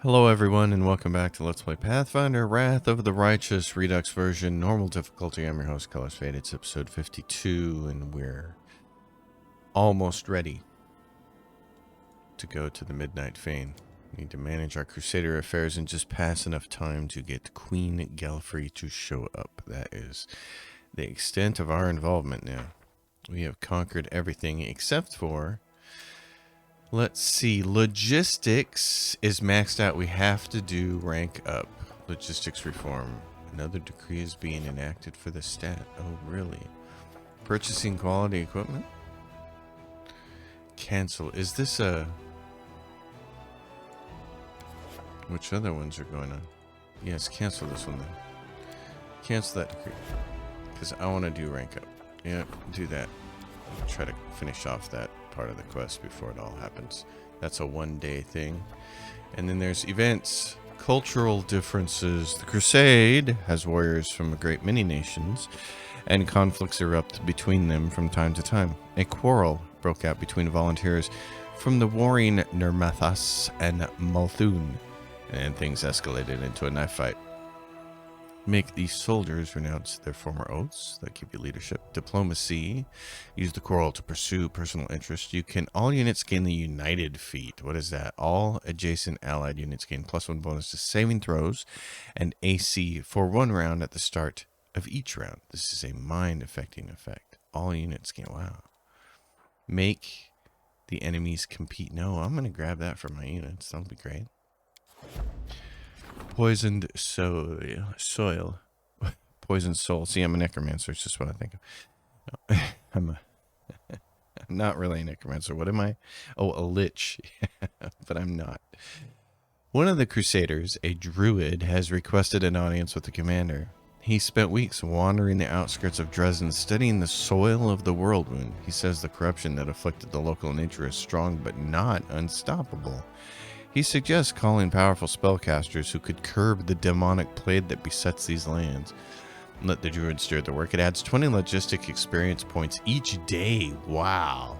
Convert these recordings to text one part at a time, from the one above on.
Hello everyone and welcome back to Let's Play Pathfinder, Wrath of the Righteous, Redux version, normal difficulty. I'm your host, Colors Fade. It's episode 52 and we're almost ready to go to the Midnight Fane. We need to manage our Crusader affairs and just pass enough time to get Queen Galfrey to show up. That is the extent of our involvement now. We have conquered everything except for... Let's see, logistics is maxed out. We have to do rank up. Logistics reform. Another decree is being enacted for the stat. Oh, really? Purchasing quality equipment? Cancel. Is this a... Which other ones are going on? Yes, cancel this one then. Cancel that decree. Because I want to do rank up. Yeah, do that. I'll try to finish off that part of the quest before it all happens. That's a one-day thing. And then there's events, cultural differences. The Crusade has warriors from a great many nations, and conflicts erupt between them from time to time. A quarrel broke out between volunteers from the warring Nermathas and Malthun, and things escalated into a knife fight. Make these soldiers renounce their former oaths that give you leadership. Diplomacy. Use the quarrel to pursue personal interest. You can... All units gain the United feat. What is that? All adjacent allied units gain +1 bonus to saving throws and AC for 1 round at the start of each round. This is a mind-affecting effect. All units gain... Wow. Make the enemies compete. No, I'm going to grab that for my units. That'll be great. Poisoned soil. Poisoned soul. See, I'm a necromancer. It's just what I think of. No, I'm not really a necromancer. What am I? Oh, a lich. But I'm not. One of the Crusaders, a druid, has requested an audience with the commander. He spent weeks wandering the outskirts of Dresden, studying the soil of the Whirlwind. He says the corruption that afflicted the local nature is strong but not unstoppable. He suggests calling powerful spellcasters who could curb the demonic plague that besets these lands. Let the druid steer the work. It adds 20 logistic experience points each day. Wow.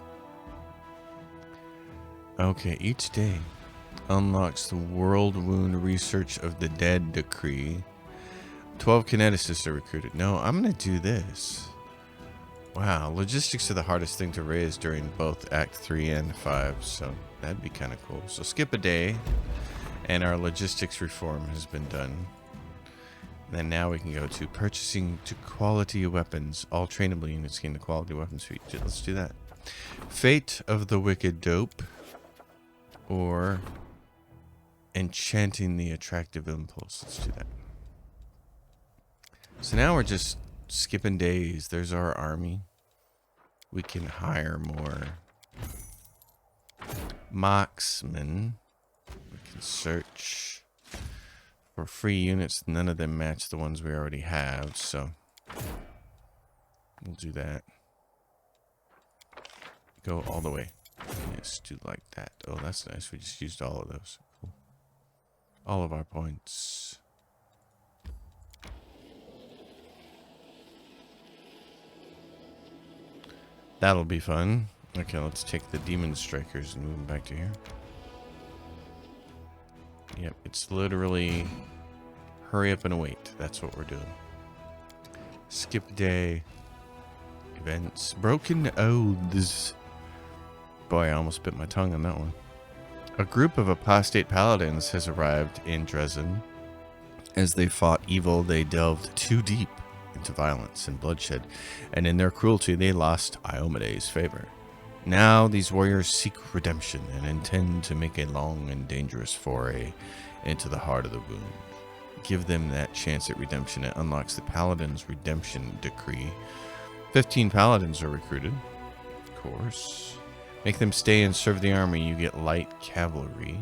Okay, each day unlocks the Whirlwind Research of the Dead decree. 12 kineticists are recruited. No, I'm going to do this. Wow, logistics are the hardest thing to raise during both Act 3 and 5, so that'd be kind of cool. So skip a day, and our logistics reform has been done. Then now we can go to purchasing to quality weapons. All trainable units gain the quality weapons suite. Let's do that. Fate of the Wicked Dope, or enchanting the attractive impulse. Let's do that. So now we're just skipping days. There's our army. We can hire more marksmen. We can search for free units. None of them match the ones we already have, so we'll do that. Go all the way. Yes, do like that. Oh, that's nice. We just used all of those. Cool. All of our points. That'll be fun. Okay, let's take the Demon Strikers and move them back to here. Yep, it's literally hurry up and await. That's what we're doing. Skip day. Events. Broken oaths. Boy, I almost bit my tongue on that one. A group of apostate paladins has arrived in Dresden. As they fought evil, they delved too deep into violence and bloodshed, and in their cruelty they lost Iomede's favor. Now these warriors seek redemption and intend to make a long and dangerous foray into the heart of the wound. Give them that chance at redemption. It unlocks the Paladin's Redemption Decree. 15 Paladins are recruited, of course. Make them stay and serve the army. You get light cavalry.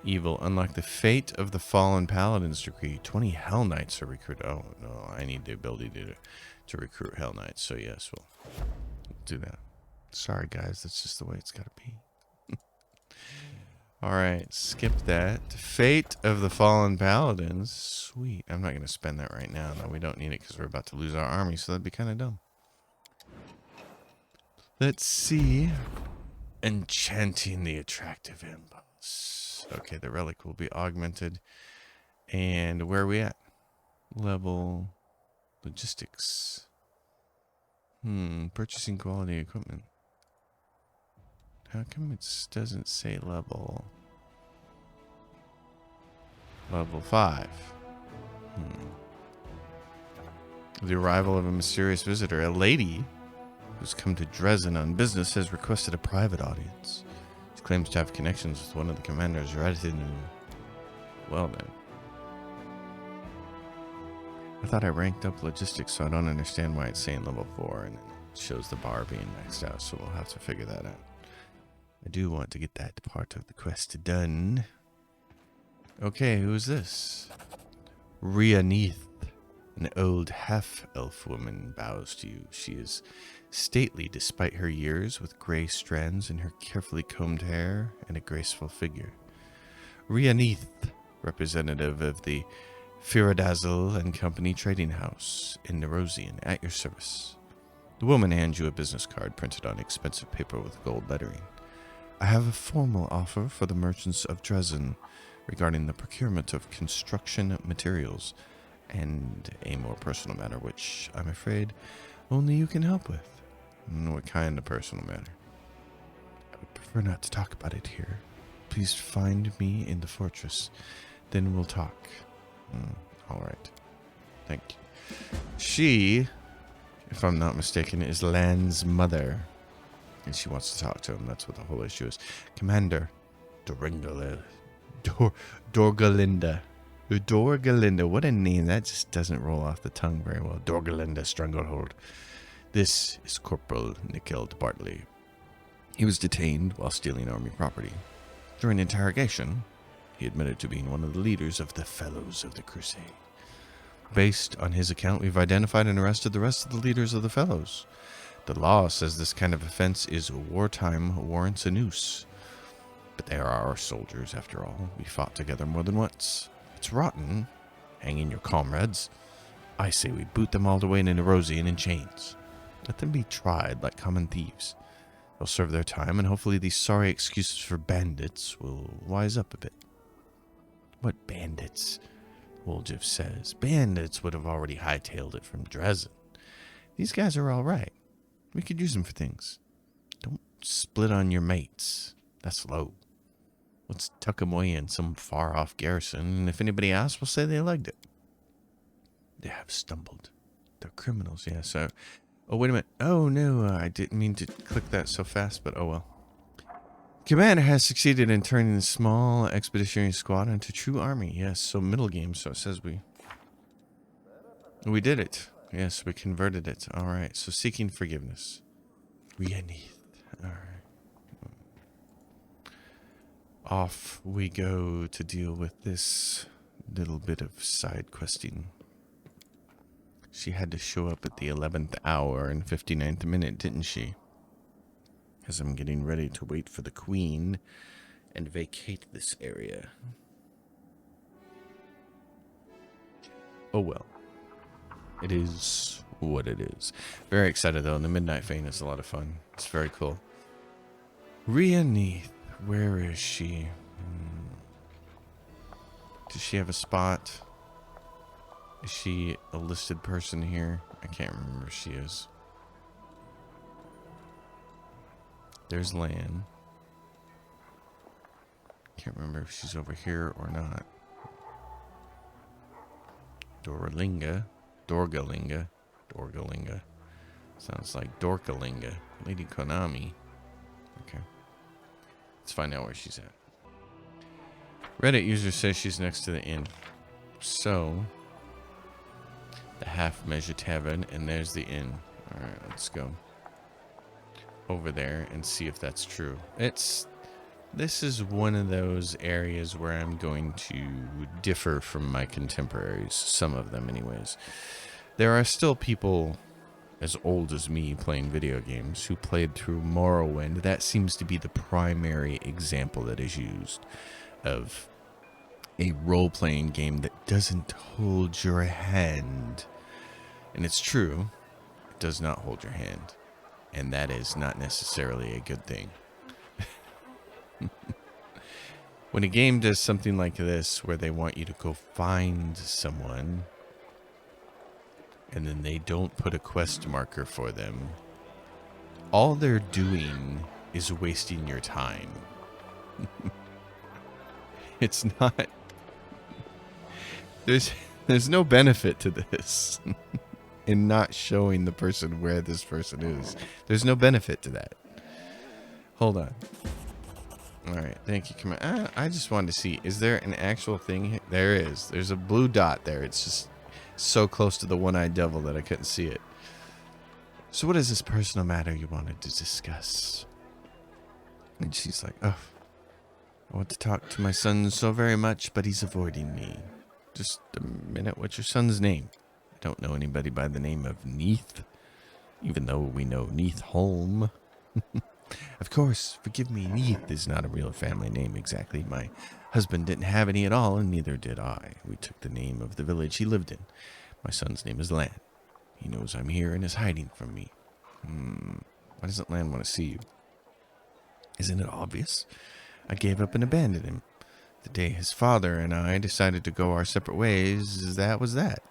Evil. Unlock the Fate of the Fallen Paladin's Decree. 20 Hell Knights are recruited. Oh, no. I need the ability to recruit Hell Knights. So, yes, we'll do that. Sorry, guys. That's just the way it's got to be. Alright. Skip that. Fate of the Fallen Paladins. Sweet. I'm not going to spend that right now. No, we don't need it because we're about to lose our army. So, that'd be kind of dumb. Let's see. Enchanting the attractive impulse. service. Okay, the relic will be augmented. And where are we at? Level logistics. Purchasing quality equipment. How come it doesn't say level? Level 5. The arrival of a mysterious visitor, a lady who's come to Dresden on business, has requested a private audience. She claims to have connections with one of the commanders. Well then. I thought I ranked up logistics, so I don't understand why it's saying level 4 and it shows the bar being maxed out, so we'll have to figure that out. I do want to get that part of the quest done. Okay, who is this? Rhianith, an old half-elf woman, bows to you. She is stately despite her years, with gray strands in her carefully combed hair and a graceful figure. Rhianith, representative of the Firadazzle and Company Trading House in Nerosian, at your service. The woman hands you a business card printed on expensive paper with gold lettering. I have a formal offer for the merchants of Dresden regarding the procurement of construction materials, and a more personal matter which, I'm afraid, only you can help with. What kind of personal matter? I would prefer not to talk about it here. Please find me in the fortress, then we'll talk. Alright. Thank you. She, if I'm not mistaken, is Lan's mother. And she wants to talk to him. That's what the whole issue is. Commander Dorgalinda. Dorgalinda. What a name. That just doesn't roll off the tongue very well. Dorgalinda Stranglehold. This is Corporal Nickeld Bartley. He was detained while stealing army property. During interrogation, he admitted to being one of the leaders of the Fellows of the Crusade. Based on his account, we've identified and arrested the rest of the leaders of the Fellows. The law says this kind of offense is wartime warrants a noose. But they are our soldiers, after all. We fought together more than once. It's rotten, hanging your comrades. I say we boot them all the way into Nerosian in chains. Let them be tried like common thieves. They'll serve their time, and hopefully these sorry excuses for bandits will wise up a bit. What bandits? Woljev says. Bandits would have already hightailed it from Dresden. These guys are all right. We could use them for things. Don't split on your mates. That's low. Let's tuck them away in some far-off garrison, and if anybody asks, we'll say they legged it. They have stumbled. They're criminals, yeah, so... Oh, wait a minute. Oh, no, I didn't mean to click that so fast, but oh well. Commander has succeeded in turning the small expeditionary squad into true army. Yes, so middle game, so it says we did it. Yes, we converted it. All right, so seeking forgiveness. Rhianith. All right. Off we go to deal with this little bit of side questing. She had to show up at the 11th hour and 59th minute, didn't she? As I'm getting ready to wait for the Queen and vacate this area. Oh well. It is what it is. Very excited though, and the Midnight Fane is a lot of fun. It's very cool. Rhianith, where is she? Does she have a spot? Is she a listed person here? I can't remember if she is. There's Lan. Can't remember if she's over here or not. Dorgalinga. Sounds like Dorkalinga. Lady Konami. Okay. Let's find out where she's at. Reddit user says she's next to the inn. So, the half-measure tavern, and there's the inn. Alright, let's go over there and see if that's true. This is one of those areas where I'm going to differ from my contemporaries, some of them anyways. There are still people as old as me playing video games who played through Morrowind. That seems to be the primary example that is used of a role-playing game that doesn't hold your hand. And it's true, it does not hold your hand. And that is not necessarily a good thing. When a game does something like this, where they want you to go find someone, and then they don't put a quest marker for them, all they're doing is wasting your time. It's not... There's no benefit to this in not showing the person where this person is. There's no benefit to that. Hold on. All right, thank you. Come on. I just wanted to see, is there an actual thing here? There is. There's a blue dot there. It's just so close to the one-eyed devil that I couldn't see it. So what is this personal matter you wanted to discuss? And she's like, oh, I want to talk to my son so very much, but he's avoiding me. Just a minute, what's your son's name? I don't know anybody by the name of Neath, even though we know Neath Holm. Of course, forgive me, Neath is not a real family name exactly. My husband didn't have any at all, and neither did I. We took the name of the village he lived in. My son's name is Lan. He knows I'm here and is hiding from me. Why doesn't Lan want to see you? Isn't it obvious? I gave up and abandoned him. The day his father and I decided to go our separate ways, that was that.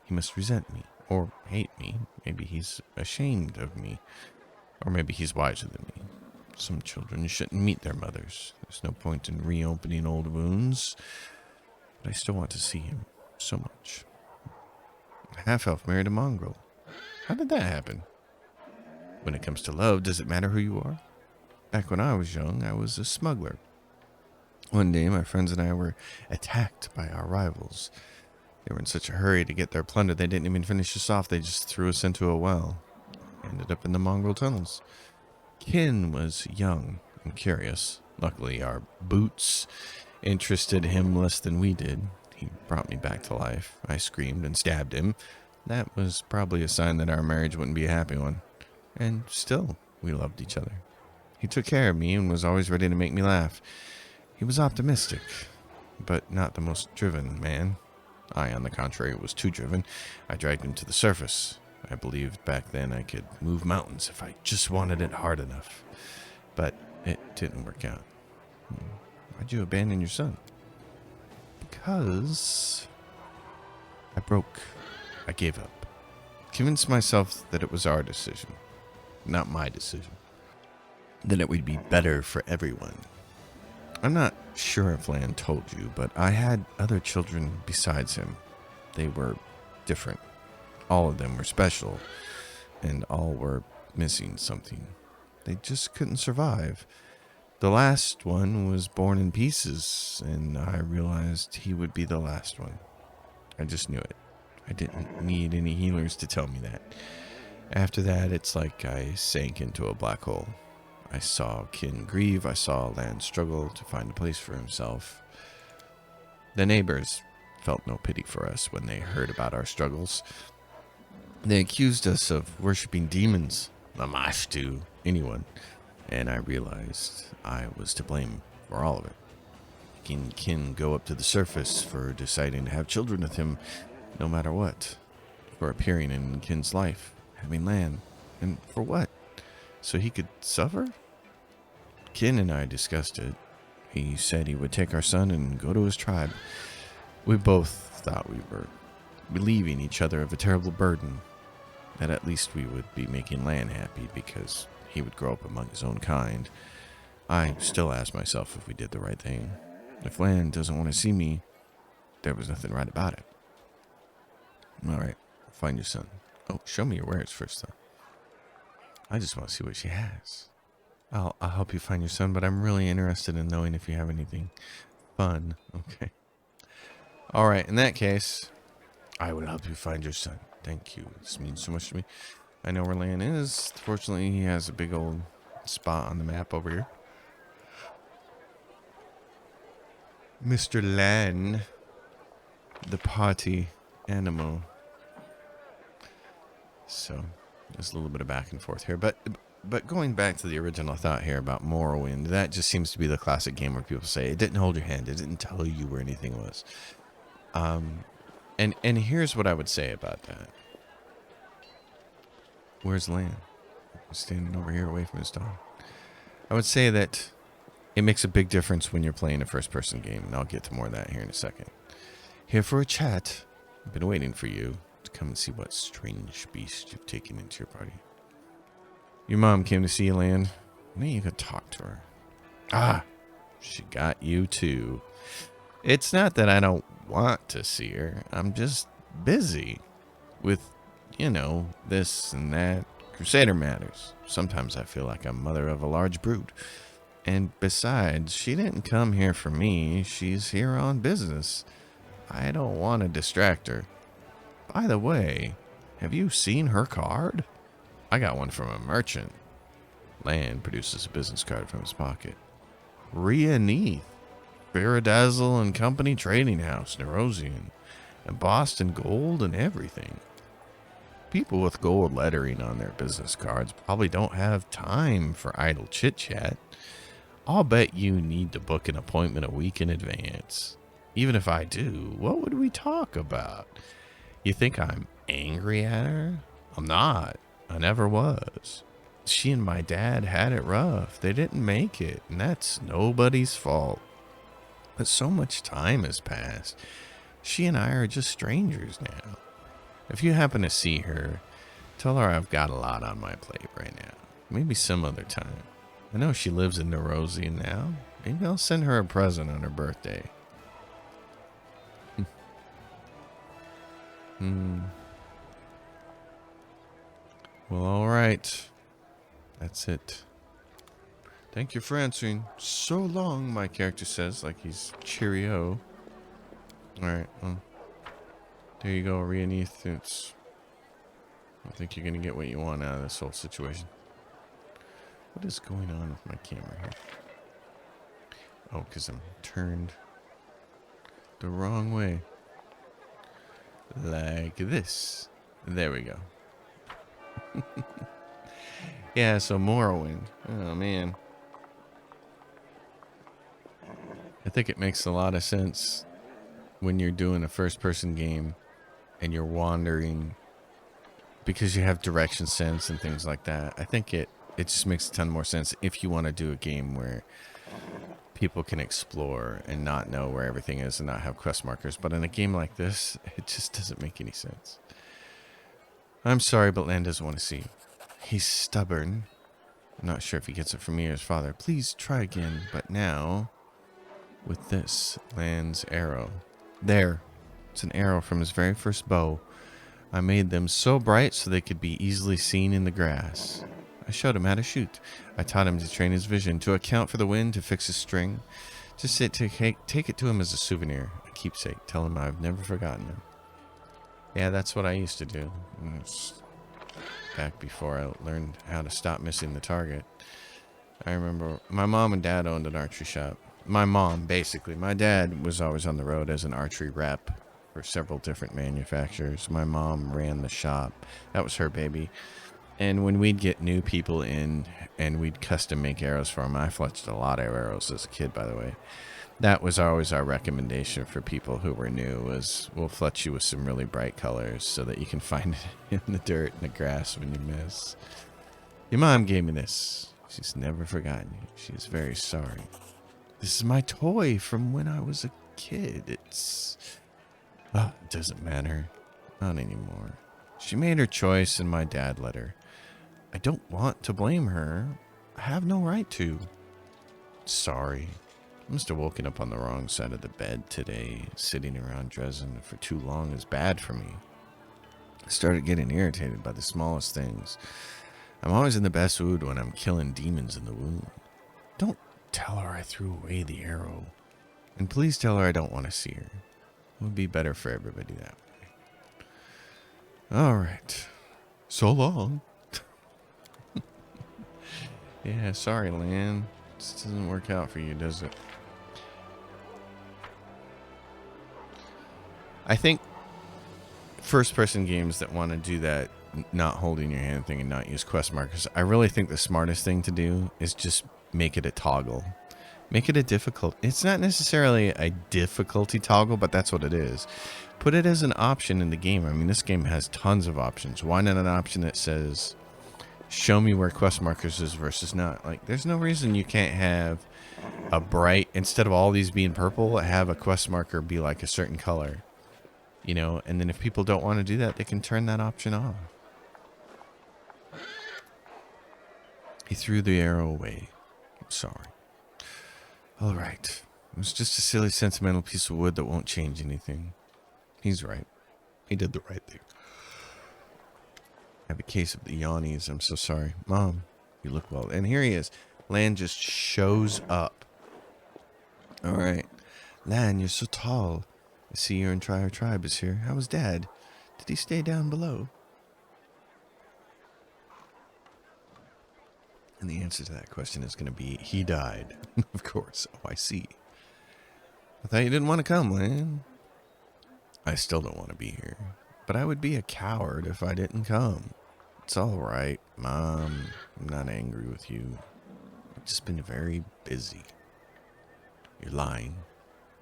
He must resent me, or hate me. Maybe he's ashamed of me, or maybe he's wiser than me. Some children shouldn't meet their mothers. There's no point in reopening old wounds, but I still want to see him so much. A half-elf married a mongrel. How did that happen? When it comes to love, does it matter who you are? Back when I was young, I was a smuggler. One day, my friends and I were attacked by our rivals. They were in such a hurry to get their plunder, they didn't even finish us off. They just threw us into a well. Ended up in the mongrel tunnels. Kin was young and curious. Luckily, our boots interested him less than we did. He brought me back to life. I screamed and stabbed him. That was probably a sign that our marriage wouldn't be a happy one. And still, we loved each other. He took care of me and was always ready to make me laugh. He was optimistic, but not the most driven man. I, on the contrary, was too driven. I dragged him to the surface. I believed back then I could move mountains if I just wanted it hard enough. But it didn't work out. Why'd you abandon your son? Because I broke. I gave up. Convinced myself that it was our decision, not my decision. That it would be better for everyone. I'm not sure if Lan told you, but I had other children besides him. They were different. All of them were special, and all were missing something. They just couldn't survive. The last one was born in pieces, and I realized he would be the last one. I just knew it. I didn't need any healers to tell me that. After that, it's like I sank into a black hole. I saw Kin grieve. I saw Lan struggle to find a place for himself. The neighbors felt no pity for us when they heard about our struggles. They accused us of worshipping demons, Lamashtu, anyone, and I realized I was to blame for all of it. Making Kin go up to the surface, for deciding to have children with him no matter what, for appearing in Kin's life, having Lan, and for what? So he could suffer? Kin and I discussed it. He said he would take our son and go to his tribe. We both thought we were relieving each other of a terrible burden, that at least we would be making Lan happy because he would grow up among his own kind. I still ask myself if we did the right thing. If Lan doesn't want to see me, there was nothing right about it. All right, find your son. Oh, show me your wares first, though. I just want to see what she has. I'll help you find your son, but I'm really interested in knowing if you have anything fun. Okay. All right, in that case, I will help you find your son. Thank you. This means so much to me. I know where Lan is. Fortunately, he has a big old spot on the map over here. Mr. Lan, the party animal. So, there's a little bit of back and forth here. But going back to the original thought here about Morrowind, that just seems to be the classic game where people say, it didn't hold your hand. It didn't tell you where anything was. And here's what I would say about that. Where's Lan? He's standing over here away from his dog. I would say that It makes a big difference when you're playing a first-person game, and I'll get to more of that here in a second. Here for a chat. I've been waiting for you to come and see what strange beast you've taken into your party. Your mom came to see you, Lan. Why don't you go talk to her? Ah, she got you too. It's not that I don't want to see her. I'm just busy with, you know, this and that. Crusader matters. Sometimes I feel like I'm mother of a large brood. And besides, she didn't come here for me. She's here on business. I don't want to distract her. By the way, have you seen her card? I got one from a merchant. Lan produces a business card from his pocket. Rhea Neath, Faradazzle and Company Trading House, Nerosian, and Boston Gold and everything. People with gold lettering on their business cards probably don't have time for idle chit-chat. I'll bet you need to book an appointment a week in advance. Even if I do, what would we talk about? You think I'm angry at her? I'm not. I never was. She and my dad had it rough. They didn't make it, and that's nobody's fault. But so much time has passed. She and I are just strangers now. If you happen to see her, tell her I've got a lot on my plate right now. Maybe some other time. I know she lives in Nerosian now. Maybe I'll send her a present on her birthday. Well, all right. That's it. Thank you for answering. So long, my character says, like he's cheerio. All right. Well, there you go, Rhianith. I don't think you're going to get what you want out of this whole situation. What is going on with my camera here? Oh, because I'm turned the wrong way. Like this. There we go. Yeah, so Morrowind. Oh, man. I think it makes a lot of sense when you're doing a first-person game and you're wandering because you have direction sense and things like that. I think it just makes a ton more sense if you want to do a game where people can explore and not know where everything is and not have quest markers. But in a game like this, it just doesn't make any sense. I'm sorry, but Lan doesn't want to see. He's stubborn. I'm not sure if he gets it from me or his father. Please try again, but now with this, Lan's arrow. There. It's an arrow from his very first bow. I made them so bright so they could be easily seen in the grass. I showed him how to shoot. I taught him to train his vision, to account for the wind, to fix his string. Just take it to him as a souvenir, a keepsake. Tell him I've never forgotten him. Yeah, that's what I used to do. Back before I learned how to stop missing the target. I remember my mom and dad owned an archery shop. My mom, basically. My dad was always on the road as an archery rep for several different manufacturers. My mom ran the shop. That was her baby. And when we'd get new people in and we'd custom make arrows for them, I fletched a lot of arrows as a kid, by the way. That was always our recommendation for people who were new, was we'll fletch you with some really bright colors so that you can find it in the dirt and the grass when you miss. Your mom gave me this. She's never forgotten you. She's very sorry. This is my toy from when I was a kid. It doesn't matter. Not anymore. She made her choice and my dad let her. I don't want to blame her. I have no right to. Sorry. I must have woken up on the wrong side of the bed today. Sitting around Dresden for too long is bad for me. I started getting irritated by the smallest things. I'm always in the best mood when I'm killing demons in the womb. Don't tell her I threw away the arrow. And please tell her I don't want to see her. It would be better for everybody that way. Alright. So long. Yeah, sorry, Lan. This doesn't work out for you, does it? I think first-person games that want to do that, not holding your hand thing and not use quest markers, I really think the smartest thing to do is just make it a toggle. Make it a difficult. It's not necessarily a difficulty toggle, but that's what it is. Put it as an option in the game. I mean, this game has tons of options. Why not an option that says, show me where quest markers is versus not? Like, there's no reason you can't have a bright, instead of all these being purple, have a quest marker be like a certain color. You know, and then if people don't want to do that, they can turn that option off. He threw the arrow away. I'm sorry. All right. It was just a silly, sentimental piece of wood that won't change anything. He's right. He did the right thing. I have a case of the yawnies. I'm so sorry. Mom, you look well. And here he is. Lan just shows up. All right. Lan, you're so tall. I see your entire tribe is here. How was Dad? Did he stay down below? And the answer to that question is going to be, he died. Of course. Oh, I see. I thought you didn't want to come, Lan. I still don't want to be here. But I would be a coward if I didn't come. It's all right, Mom. I'm not angry with you. I've just been very busy. You're lying.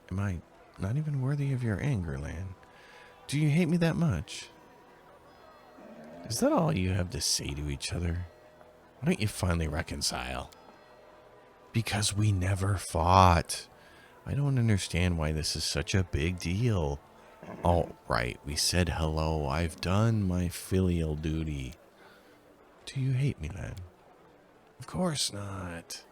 Am I not even worthy of your anger, Lan? Do you hate me that much? Is that all you have to say to each other? Why don't you finally reconcile? Because we never fought. I don't understand why this is such a big deal. All right, we said hello. I've done my filial duty. Do you hate me, Lan? Of course not.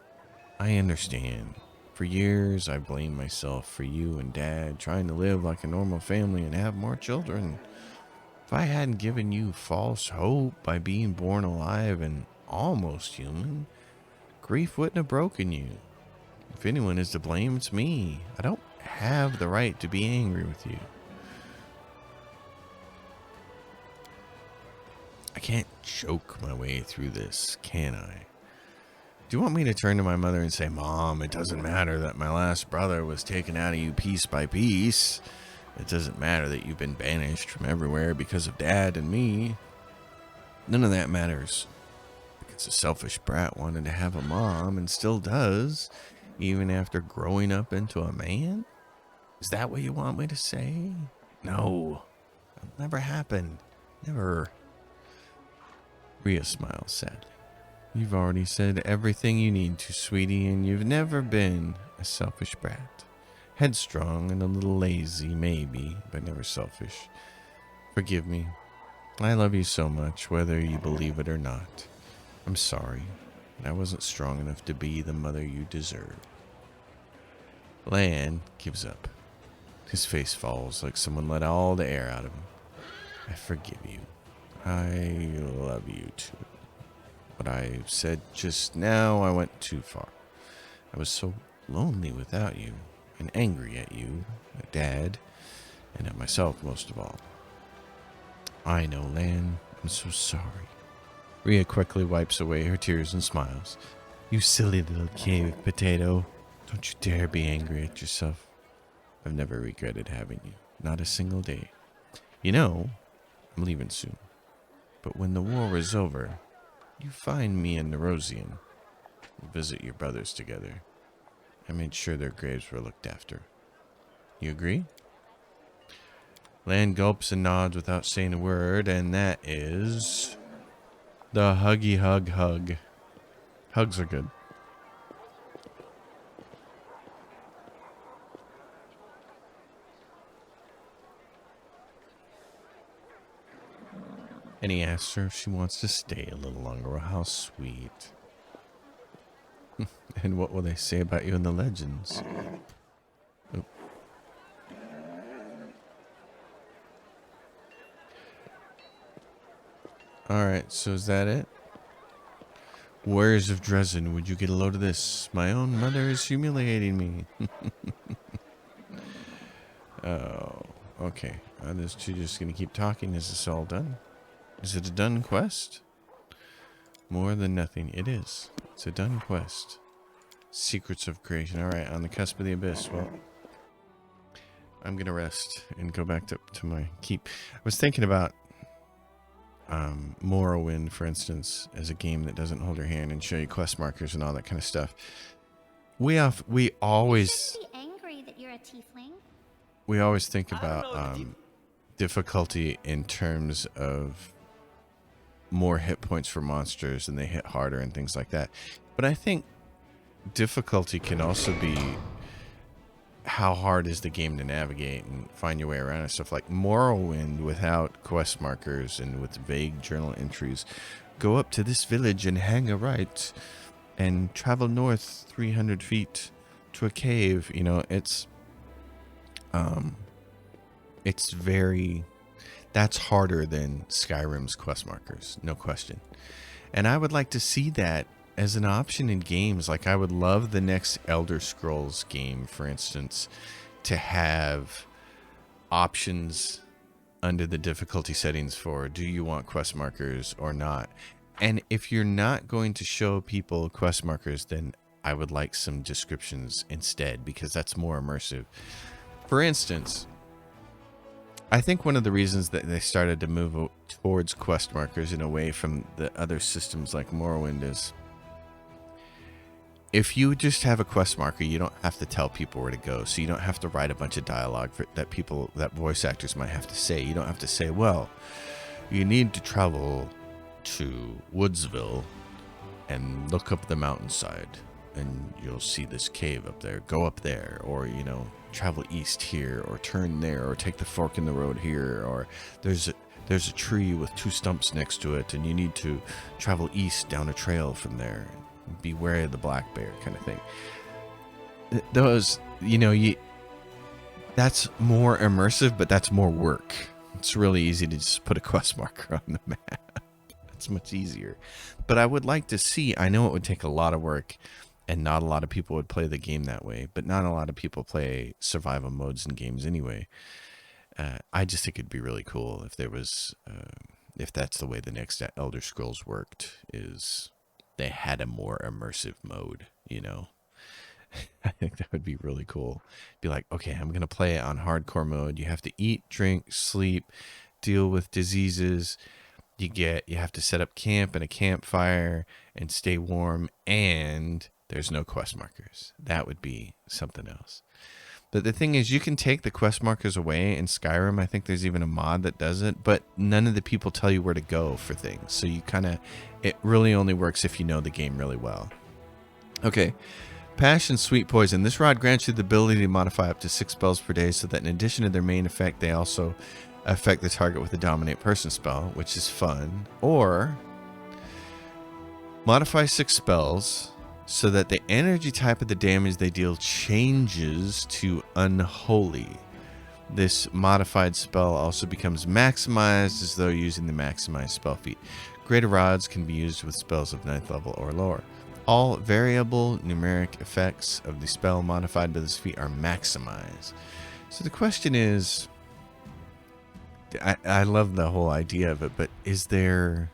I understand. For years, I blamed myself for you and Dad trying to live like a normal family and have more children. If I hadn't given you false hope by being born alive and almost human, grief wouldn't have broken you. If anyone is to blame, it's me. I don't have the right to be angry with you. I can't joke my way through this, can I? Do you want me to turn to my mother and say, Mom, it doesn't matter that my last brother was taken out of you piece by piece. It doesn't matter that you've been banished from everywhere because of Dad and me. None of that matters. Because a selfish brat wanted to have a mom and still does, even after growing up into a man? Is that what you want me to say? No. That'll never happen. Never. Rhea smiles sadly. You've already said everything you need to, sweetie, and you've never been a selfish brat. Headstrong and a little lazy, maybe, but never selfish. Forgive me. I love you so much, whether you believe it or not. I'm sorry, but I wasn't strong enough to be the mother you deserve. Lan gives up. His face falls like someone let all the air out of him. I forgive you. I love you too. What I said just now, I went too far. I was so lonely without you, and angry at you, at Dad, and at myself most of all. I know, Lan. I'm so sorry. Rhea quickly wipes away her tears and smiles. You silly little cave potato. Don't you dare be angry at yourself. I've never regretted having you. Not a single day. You know, I'm leaving soon. But when the war is over, you find me and Nerosian. We'll visit your brothers together. I made sure their graves were looked after. You agree? Lan gulps and nods without saying a word, and that is the huggy hug hug. Hugs are good. And he asks her if she wants to stay a little longer. Well, how sweet. And what will they say about you in the legends? Oh. Alright, so is that it? Warriors of Dresden, would you get a load of this? My own mother is humiliating me. Oh, okay. Are those two just going to keep talking? Is this all done? Is it a done quest? More than nothing. It is. It's a done quest. Secrets of creation. Alright, on the cusp of the abyss. Well, I'm going to rest and go back to my keep. I was thinking about Morrowind, for instance, as a game that doesn't hold your hand and show you quest markers and all that kind of stuff. We always Be angry that you're a tiefling. We always think about difficulty in terms of more hit points for monsters and they hit harder and things like that. But I think difficulty can also be how hard is the game to navigate and find your way around and stuff. Like Morrowind without quest markers and with vague journal entries. Go up to this village and hang a right and travel north 300 feet to a cave. You know, it's very, that's harder than Skyrim's quest markers, no question. And I would like to see that as an option in games. Like, I would love the next Elder Scrolls game, for instance, to have options under the difficulty settings for, do you want quest markers or not? And if you're not going to show people quest markers, then I would like some descriptions instead, because that's more immersive. For instance, I think one of the reasons that they started to move towards quest markers and away from the other systems like Morrowind is, if you just have a quest marker, you don't have to tell people where to go. So you don't have to write a bunch of dialogue that voice actors might have to say. You don't have to say, well, you need to travel to Woodsville and look up the mountainside and you'll see this cave up there. Go up there, or, you know, travel east here, or turn there, or take the fork in the road here, or there's a tree with 2 stumps next to it and you need to travel east down a trail from there. Beware of the black bear, kind of thing. Those, you know, that's more immersive, but that's more work. It's really easy to just put a quest marker on the map. It's much easier. But I would like to see, I know it would take a lot of work and not a lot of people would play the game that way, but not a lot of people play survival modes in games anyway. I just think it'd be really cool if there was, if that's the way the next Elder Scrolls worked, is they had a more immersive mode, you know. I think that would be really cool. Be like, okay, I'm going to play it on hardcore mode. You have to eat, drink, sleep, deal with diseases. You have to set up camp and a campfire and stay warm, and there's no quest markers. That would be something else. But the thing is, you can take the quest markers away in Skyrim. I think there's even a mod that does it, but none of the people tell you where to go for things. So you kind of, it really only works if you know the game really well. Okay. Passion, Sweet Poison. This rod grants you the ability to modify up to 6 spells per day, so that in addition to their main effect, they also affect the target with a Dominate Person spell, which is fun. Or modify 6 spells so that the energy type of the damage they deal changes to Unholy. This modified spell also becomes maximized as though using the maximized spell feat. Greater rods can be used with spells of 9th level or lower. All variable numeric effects of the spell modified by this feat are maximized. So the question is, I love the whole idea of it, but is there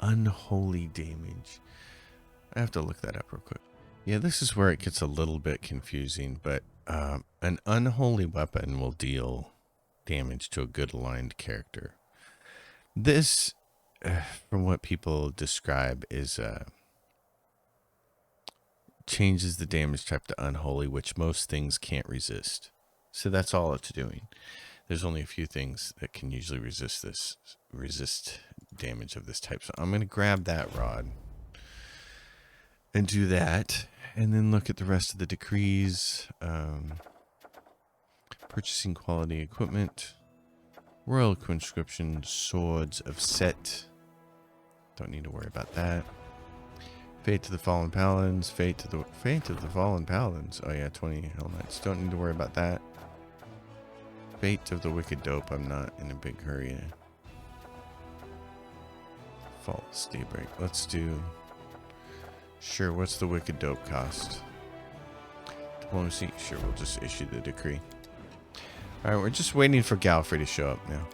unholy damage? I have to look that up real quick. Yeah, this is where it gets a little bit confusing, but an unholy weapon will deal damage to a good aligned character. This, from what people describe, is changes the damage type to unholy, which most things can't resist. So that's all it's doing. There's only a few things that can usually resist damage of this type. So I'm going to grab that rod and do that, and then look at the rest of the decrees. Purchasing quality equipment, royal conscription, swords of Set. Don't need to worry about that. Fate to the Fallen Paladins, Fate of the Fallen Paladins. Oh yeah, 20 Hell Knights. Don't need to worry about that. Fate of the Wicked Dope. I'm not in a big hurry. False Daybreak. Let's do. Sure, what's the Wicked Dope cost? Diplomacy. Sure, we'll just issue the decree. Alright, we're just waiting for Galfrey to show up now.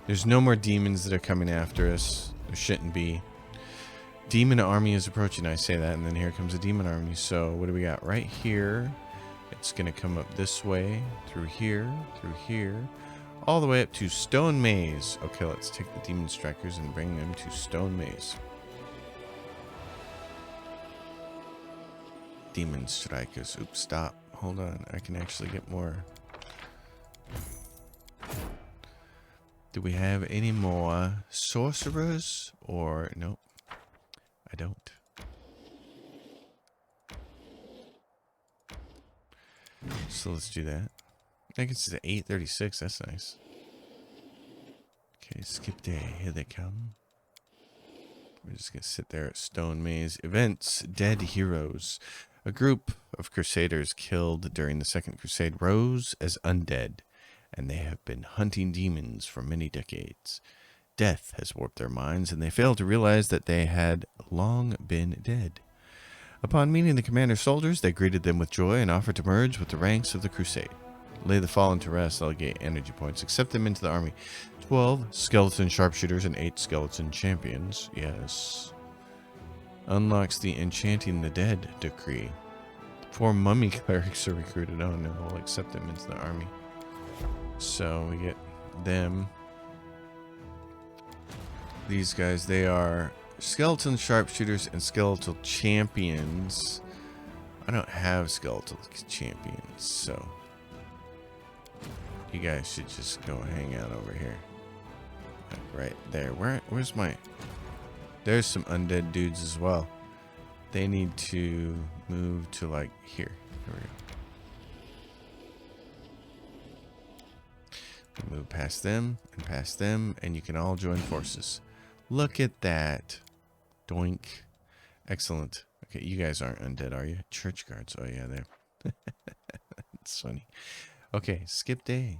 There's no more demons that are coming after us. There shouldn't be. Demon army is approaching. I say that, and then here comes a demon army. So what do we got? Right here. It's going to come up this way, through here, all the way up to Stone Maze. Okay, let's take the demon strikers and bring them to Stone Maze. Demon strikers. Oops, stop. Hold on. I can actually get more. Do we have any more sorcerers? Or, nope. I don't. So let's do that. I guess it's at 8:36. That's nice. Okay, skip day. Here they come. We're just going to sit there at Stone Maze. Events, Dead Heroes. A group of crusaders killed during the Second Crusade rose as undead, and they have been hunting demons for many decades. Death has warped their minds, and they fail to realize that they had long been dead. Upon meeting the commander's soldiers, they greeted them with joy and offered to merge with the ranks of the crusade. Lay the fallen to rest, delegate energy points, accept them into the army. 12 skeleton sharpshooters and 8 skeleton champions. Yes. Unlocks the Enchanting the Dead decree. 4 mummy clerics are recruited. Oh no, we'll accept them into the army. So we get them. These guys, they are skeleton sharpshooters and skeletal champions. I don't have skeletal champions, so you guys should just go hang out over here. Like right there. Where's my... There's some undead dudes as well. They need to move to like here. Here we go. Move past them, and you can all join forces. Look at that. Doink. Excellent. Okay, you guys aren't undead, are you? Church guards. Oh, yeah, they're... It's funny. Okay, skip day.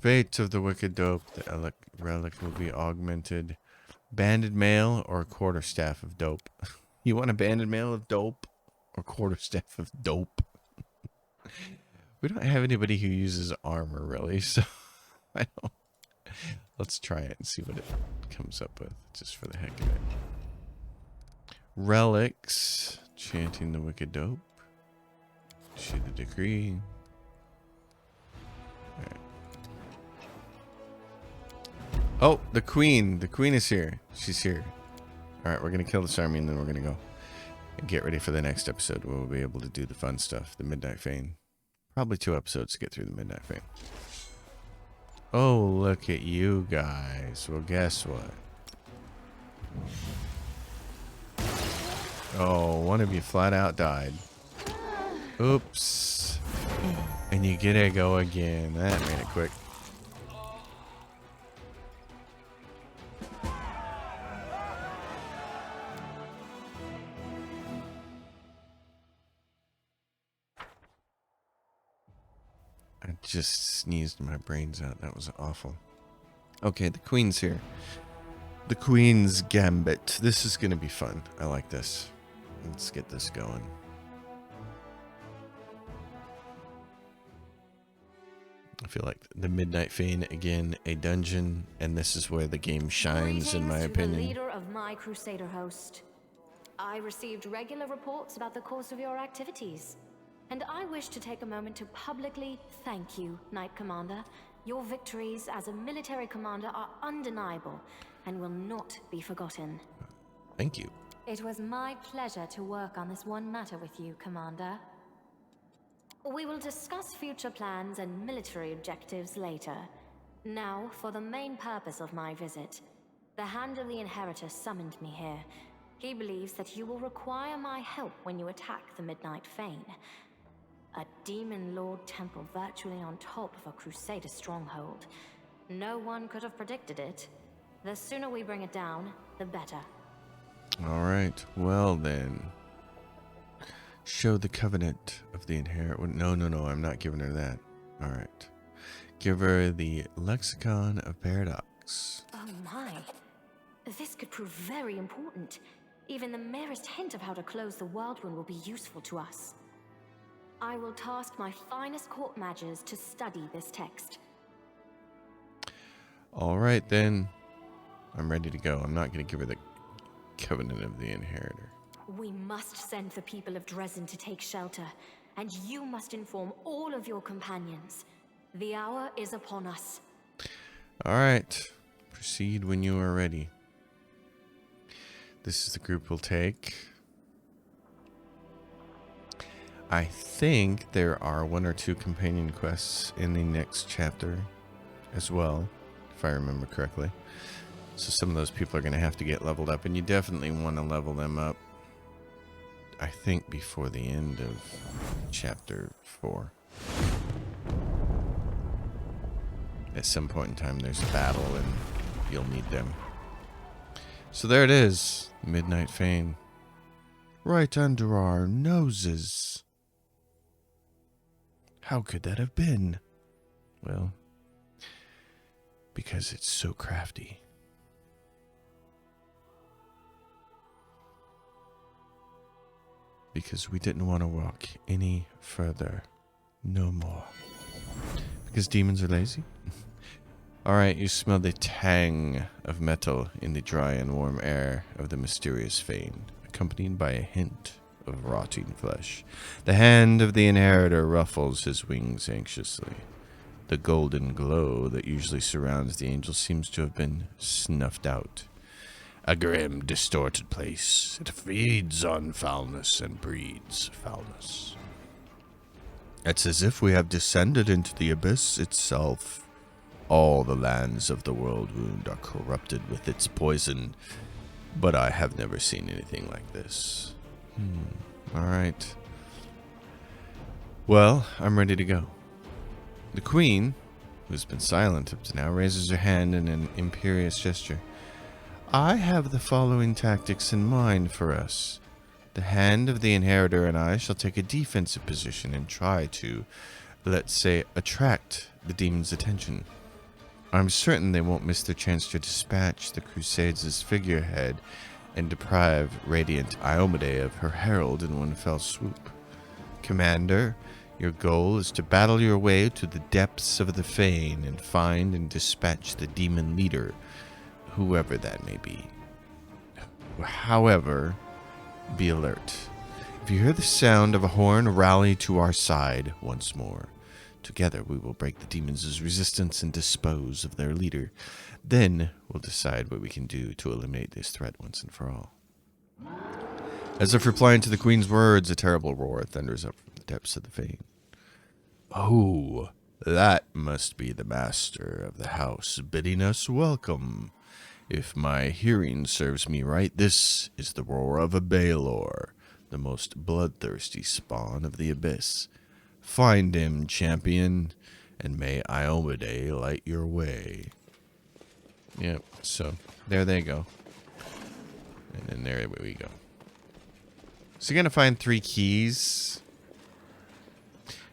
Fate of the wicked dope. The relic will be augmented. Banded mail or quarterstaff of dope. You want a banded mail of dope or quarterstaff of dope? We don't have anybody who uses armor, really, so I don't... Let's try it and see what it comes up with, just for the heck of it. Relics. Chanting the wicked dope. Issue the decree. Alright. Oh, the queen. The queen is here. She's here. Alright, we're going to kill this army and then we're going to go and get ready for the next episode where we'll be able to do the fun stuff. The Midnight Fane. Probably 2 episodes to get through the Midnight Fane. Oh, look at you guys. Well, guess what? Oh, one of you flat out died. Oops. And you get to go again. That made it quick. I just sneezed my brains out. That was awful. Okay, the queen's here. The Queen's Gambit. This is going to be fun. I like this. Let's get this going. I feel like the Midnight Fane, again, a dungeon, and this is where the game shines, in my opinion. To the leader of my Crusader host. I received regular reports about the course of your activities, and I wish to take a moment to publicly thank you, Knight Commander. Your victories as a military commander are undeniable and will not be forgotten. Thank you. It was my pleasure to work on this one matter with you, Commander. We will discuss future plans and military objectives later. Now, for the main purpose of my visit. The Hand of the Inheritor summoned me here. He believes that you will require my help when you attack the Midnight Fane. A Demon Lord temple virtually on top of a Crusader stronghold. No one could have predicted it. The sooner we bring it down, the better. All right. Well, then. Show the Covenant of the Inheritor. No, I'm not giving her that. All right. Give her the Lexicon of Paradox. Oh my. This could prove very important. Even the merest hint of how to close the world wound will be useful to us. I will task my finest court mages to study this text. All right, then. I'm ready to go. I'm not going to give her the Covenant of the Inheritor. We must send the people of Dresden to take shelter, and you must inform all of your companions. The hour is upon us. All right. Proceed when you are ready. This is the group we'll take. I think there are 1 or 2 companion quests in the next chapter as well, if I remember correctly. So some of those people are going to have to get leveled up, and you definitely want to level them up I think, before the end of chapter 4. At some point in time, there's a battle, and you'll need them. So there it is, Midnight Fane. Right under our noses. How could that have been? Well, because it's so crafty. Because we didn't want to walk any further. No more. Because demons are lazy? Alright, you smell the tang of metal in the dry and warm air of the mysterious fane, accompanied by a hint of rotting flesh. The hand of the inheritor ruffles his wings anxiously. The golden glow that usually surrounds the angel seems to have been snuffed out. A grim, distorted place. It feeds on foulness and breeds foulness. It's as if we have descended into the abyss itself. All the lands of the world wound are corrupted with its poison, but I have never seen anything like this. Alright. Well, I'm ready to go. The queen, who's been silent up to now, raises her hand in an imperious gesture. I have the following tactics in mind for us. The hand of the inheritor and I shall take a defensive position and try to, let's say, attract the demon's attention. I'm certain they won't miss their chance to dispatch the Crusades' figurehead and deprive Radiant Iomade of her herald in one fell swoop. Commander, your goal is to battle your way to the depths of the Fane and find and dispatch the demon leader, whoever that may be. However, be alert. If you hear the sound of a horn, rally to our side once more. Together we will break the demons' resistance and dispose of their leader. Then we'll decide what we can do to eliminate this threat once and for all. As if replying to the queen's words, a terrible roar thunders up from the depths of the Fane. Oh, that must be the master of the house bidding us welcome. If my hearing serves me right, this is the roar of a Baelor, the most bloodthirsty spawn of the abyss. Find him, champion, and may Iomade light your way. Yep, so there they go. And then there we go. So you're going to find 3 keys.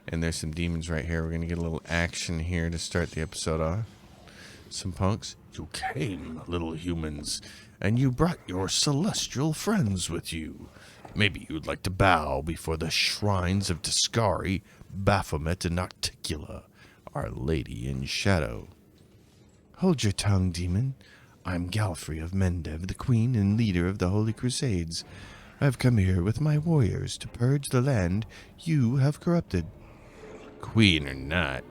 And there's some demons right here. We're going to get a little action here to start the episode off. Some punks. You came, little humans, and you brought your celestial friends with you. Maybe you'd like to bow before the shrines of Tiscari, Baphomet, and Nocticula, Our Lady in Shadow. Hold your tongue, demon. I'm Galfrey of Mendev, the queen and leader of the Holy Crusades. I've come here with my warriors to purge the land you have corrupted. Queen or not,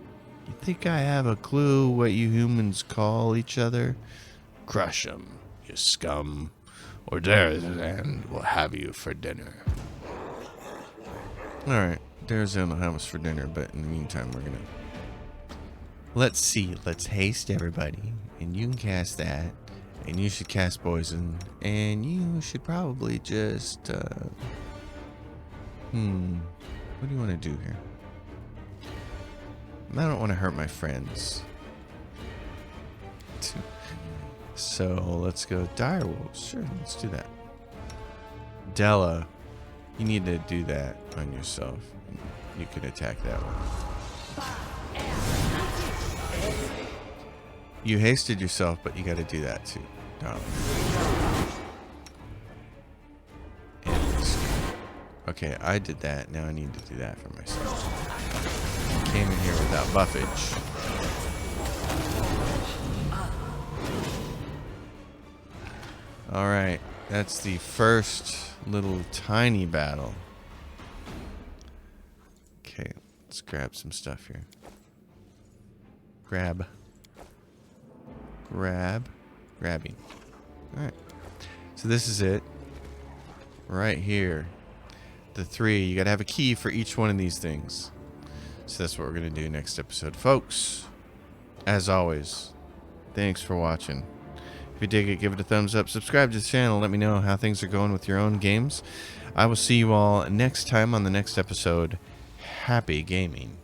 you think I have a clue what you humans call each other? Crush 'em, you scum, or Darazan will have you for dinner. Alright, Darazan will have us for dinner, but in the meantime, we're gonna... Let's see, let's haste everybody, and you can cast that, and you should cast poison, and you should probably just, what do you want to do here? I don't want to hurt my friends. So let's go direwolves. Sure, let's do that. Della, you need to do that on yourself. You could attack that one. You hasted yourself, but you got to do that too. No. Okay, I did that. Now I need to do that for myself. Came in here without buffage. Alright, that's the first little tiny battle. Okay, let's grab some stuff here. Grabbing. Alright, so this is it. Right here. The 3, you gotta have a key for each one of these things. So that's what we're going to do next episode. Folks, as always, thanks for watching. If you dig it, give it a thumbs up. Subscribe to the channel. Let me know how things are going with your own games. I will see you all next time on the next episode. Happy gaming.